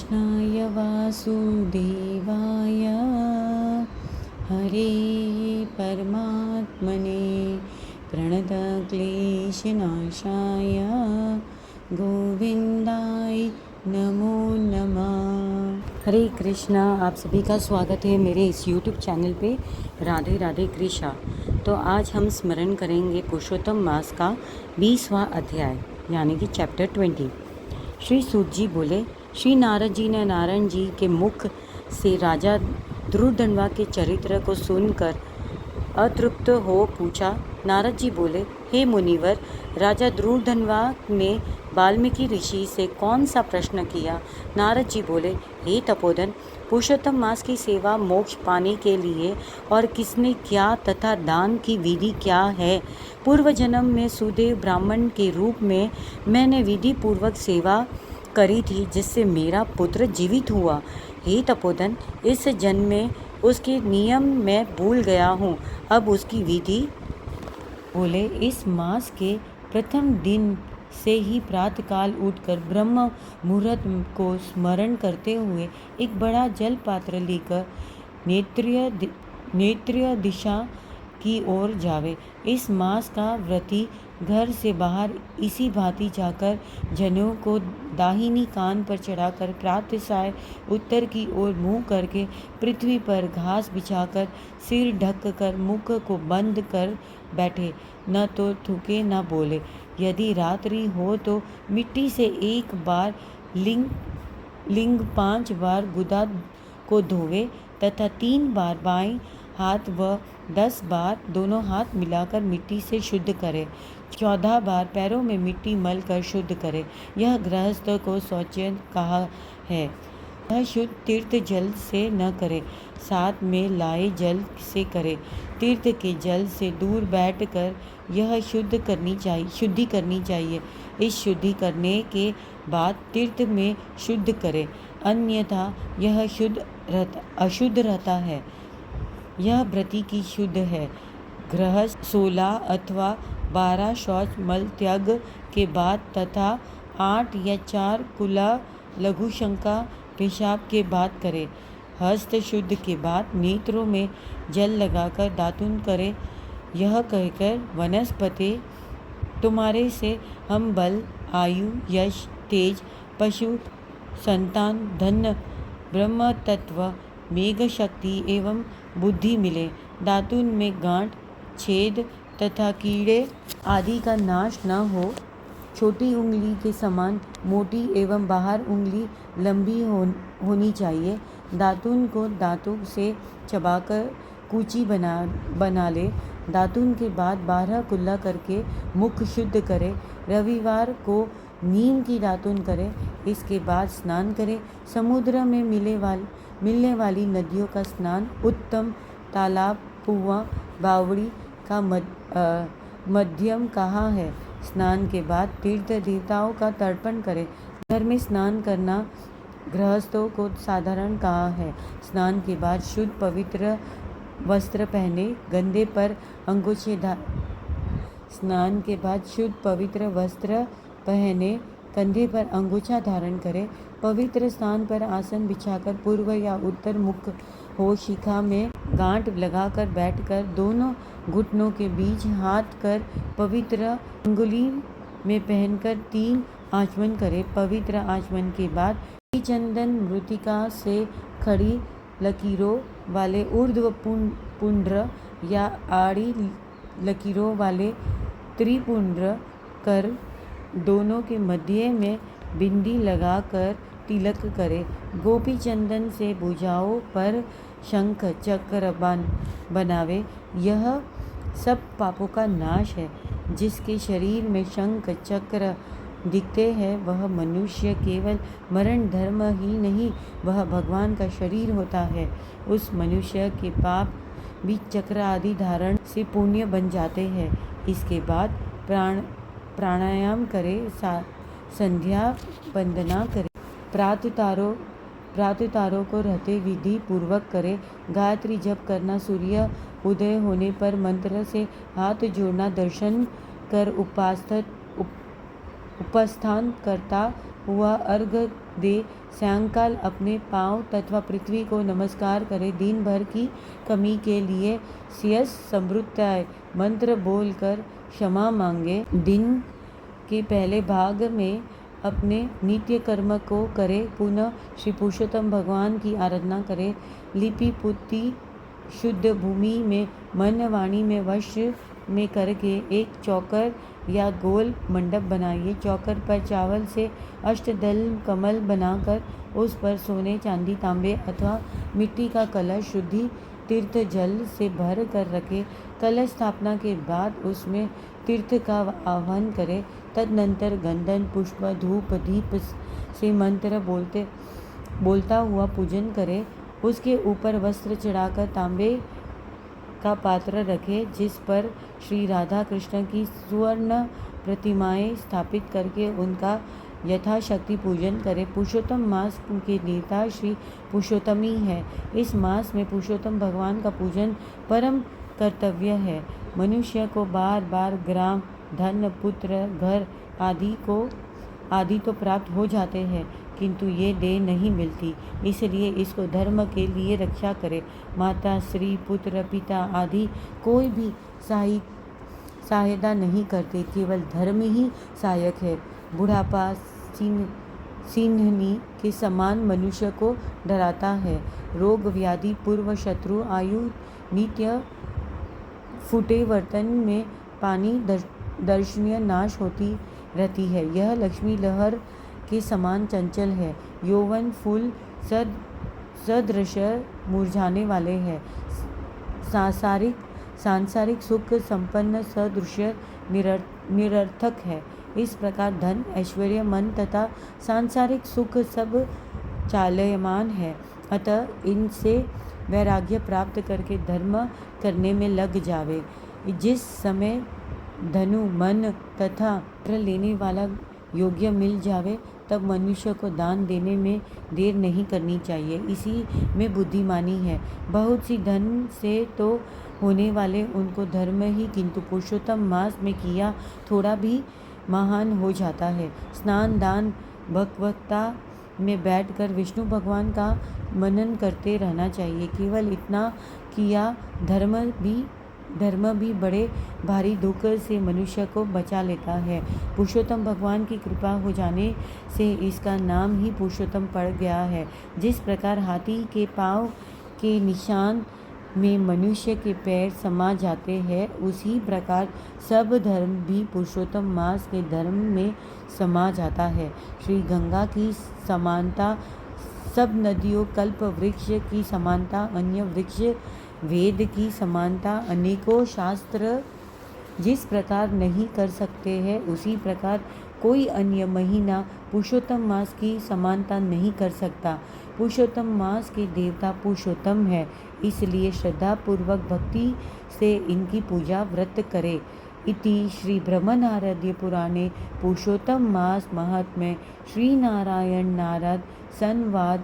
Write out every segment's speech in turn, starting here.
कृष्णाय वासुदेवाय हरे परमात्मने प्रणतक्लेशनाशाय गोविंदाय नमो नमः। हरे कृष्णा। आप सभी का स्वागत है मेरे इस यूट्यूब चैनल पे राधे राधे कृष्णा। तो आज हम स्मरण करेंगे पुरुषोत्तम मास का 20वां अध्याय यानी कि चैप्टर 20। श्री सूत जी बोले, श्री नारद जी ने नारायण जी के मुख से राजा दुर्दंडवा के चरित्र को सुनकर अतृप्त हो पूछा। नारद जी बोले, हे मुनिवर, राजा दुर्दंडवा ने वाल्मीकि ऋषि से कौन सा प्रश्न किया? नारद जी बोले, हे तपोधन, पुरुषोत्तम मास की सेवा मोक्ष पाने के लिए और किसने किया तथा दान की विधि क्या है? पूर्व जन्म में सुदेव ब्राह्मण के रूप में मैंने विधि पूर्वक सेवा करी थी, जिससे मेरा पुत्र जीवित हुआ। हे तपोधन, इस जन्म में उसके नियम मैं भूल गया हूँ, अब उसकी विधि। बोले, इस मास के प्रथम दिन से ही प्रातःकाल उठकर ब्रह्म मुहूर्त को स्मरण करते हुए एक बड़ा जल पात्र लेकर नेत्रीय दिशा की ओर जावे। इस मास का व्रती घर से बाहर इसी भांति जाकर जनेऊ को दाहिनी कान पर चढ़ाकर प्रातःसाय उत्तर की ओर मुंह करके पृथ्वी पर घास बिछाकर सिर ढककर मुख को बंद कर बैठे, न तो थूके न बोले। यदि रात्रि हो तो मिट्टी से एक बार लिंग 5 बार गुदा को धोवे तथा 3 बार बाएं हाथ व 10 बार दोनों हाथ मिलाकर मिट्टी से शुद्ध करे। 14 बार पैरों में मिट्टी मल कर शुद्ध करे। यह गृहस्थ को शौच कहा है। यह शुद्ध तीर्थ जल से न करे, साथ में लाए जल से करे। तीर्थ के जल से दूर बैठकर यह शुद्धि करनी चाहिए। इस शुद्धि करने के बाद तीर्थ में शुद्ध करे, अन्यथा यह अशुद्ध रहता है। यह व्रती की शुद्ध है। गृहस्थ 16 अथवा 12 शौच मल त्याग के बाद तथा 8 या 4 कुला लघु शंका पेशाब के बाद करे। हस्त शुद्ध के बाद नेत्रों में जल लगाकर दातुन करे। यह कहकर वनस्पति, तुम्हारे से हम बल, आयु, यश, तेज, पशु, संतान, धन, ब्रह्म तत्व, मेघ शक्ति एवं बुद्धि मिले। दातुन में गांठ, छेद तथा कीड़े आदि का नाश न हो। छोटी उंगली के समान मोटी एवं बाहर उंगली लंबी होनी चाहिए। दातुन को दांतों से चबाकर कूची बना ले। दातुन के बाद 12 कुल्ला करके मुख शुद्ध करे। रविवार को नीम की दातुन करे। इसके बाद स्नान करे। समुद्र में मिलने वाली नदियों का स्नान उत्तम, तालाब, कुआं, बावड़ी का मध्यम कहा है। स्नान के बाद तीर्थ देवताओं का तर्पण करे। घर में स्नान करना गृहस्थों को साधारण कहा है। स्नान के बाद शुद्ध पवित्र वस्त्र पहने, कंधे पर अंगूछा धारण करे। पवित्र स्थान पर आसन बिछाकर पूर्व या उत्तर मुख हो। शिखा में गांठ लगाकर बैठकर दोनों घुटनों के बीच हाथ कर पवित्र अंगुली में पहनकर 3 आचमन करे। पवित्र आचमन के बाद चंदन मृतिका से खड़ी लकीरों वाले ऊर्ध्व पुंड्र या आड़ी लकीरों वाले त्रिपुंड्र कर दोनों के मध्य में बिंदी लगाकर तिलक करे। गोपी चंदन से भुजाओं पर शंख चक्र बनावे। यह सब पापों का नाश है। जिसके शरीर में शंख चक्र दिखते हैं वह मनुष्य केवल मरण धर्म ही नहीं, वह भगवान का शरीर होता है। उस मनुष्य के पाप भी चक्र आदि धारण से पुण्य बन जाते हैं। इसके बाद प्राणायाम करे, संध्या वंदना करे, प्रातःतारों को रहते विधि पूर्वक करे। गायत्री जप करना, सूर्य उदय होने पर मंत्र से हाथ जोड़ना, दर्शन कर उपस्थान करता हुआ अर्घ दे। सायंकाल अपने पांव तथा पृथ्वी को नमस्कार करे। दिन भर की कमी के लिए स्यस समृद्धाय मंत्र बोलकर क्षमा मांगे। दिन के पहले भाग में अपने नित्य कर्म को करे। पुनः श्री पुरुषोत्तम भगवान की आराधना करे। लिपि पुती शुद्ध भूमि में मन वाणी में वश में करके एक चौकर या गोल मंडप बनाइए। चौकर पर चावल से अष्टदल कमल बनाकर उस पर सोने चांदी तांबे अथवा मिट्टी का कलश शुद्धि तीर्थ जल से भर कर रखे। कलश स्थापना के बाद उसमें तीर्थ का आह्वान करे। तदनंतर गंधन पुष्प धूप दीप से मंत्र बोलता हुआ पूजन करे। उसके ऊपर वस्त्र चढ़ाकर तांबे का पात्र रखे, जिस पर श्री राधा कृष्ण की सुवर्ण प्रतिमाएं स्थापित करके उनका यथाशक्ति पूजन करे। पुरुषोत्तम मास के देवता श्री पुरुषोत्तम ही है। इस मास में पुरुषोत्तम भगवान का पूजन परम कर्तव्य है। मनुष्य को बार बार ग्राम धन पुत्र घर आदि तो प्राप्त हो जाते हैं, किंतु ये देह नहीं मिलती। इसलिए इसको धर्म के लिए रक्षा करे। माता स्त्री पुत्र पिता आदि कोई भी सहायता नहीं करते, केवल धर्म ही सहायक है। बुढ़ापा सिंहनी के समान मनुष्य को डराता है। रोग व्याधि पूर्व शत्रु आयु नित्य फूटे वर्तन में पानी दर्शनीय नाश होती रहती है। यह लक्ष्मी लहर के समान चंचल है। यौवन फूल सदृश मुरझाने वाले हैं। सांसारिक सुख संपन्न सदृश निरर्थक है। इस प्रकार धन ऐश्वर्य मन तथा सांसारिक सुख सब चालयमान है। अतः इनसे वैराग्य प्राप्त करके धर्म करने में लग जावे। जिस समय धनु मन तथा लेने वाला योग्य मिल जावे, तब मनुष्य को दान देने में देर नहीं करनी चाहिए। इसी में बुद्धिमानी है। बहुत सी धन से तो होने वाले उनको धर्म ही, किंतु पुरुषोत्तम मास में किया थोड़ा भी महान हो जाता है। स्नान दान भगवत्ता में बैठकर विष्णु भगवान का मनन करते रहना चाहिए। केवल इतना किया धर्म भी बड़े भारी दुख से मनुष्य को बचा लेता है। पुरुषोत्तम भगवान की कृपा हो जाने से इसका नाम ही पुरुषोत्तम पड़ गया है। जिस प्रकार हाथी के पाँव के निशान में मनुष्य के पैर समा जाते हैं, उसी प्रकार सब धर्म भी पुरुषोत्तम मास के धर्म में समा जाता है। श्री गंगा की समानता सब नदियों, कल्प वृक्ष की समानता अन्य वृक्ष, वेद की समानता अनेकों शास्त्र जिस प्रकार नहीं कर सकते हैं, उसी प्रकार कोई अन्य महीना पुरुषोत्तम मास की समानता नहीं कर सकता। पुरुषोत्तम मास के देवता पुरुषोत्तम है, इसलिए श्रद्धा पूर्वक भक्ति से इनकी पूजा व्रत करे। इति श्री ब्रह्मनारद्य पुराणे पुरुषोत्तम मास महात्म्ये श्री नारायण नारद संवाद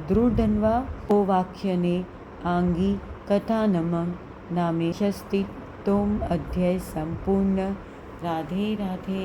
द्रुढन्वा वाक्यने आंगी कथानमं नामे षष्टितम अध्याय संपूर्ण। राधे राधे।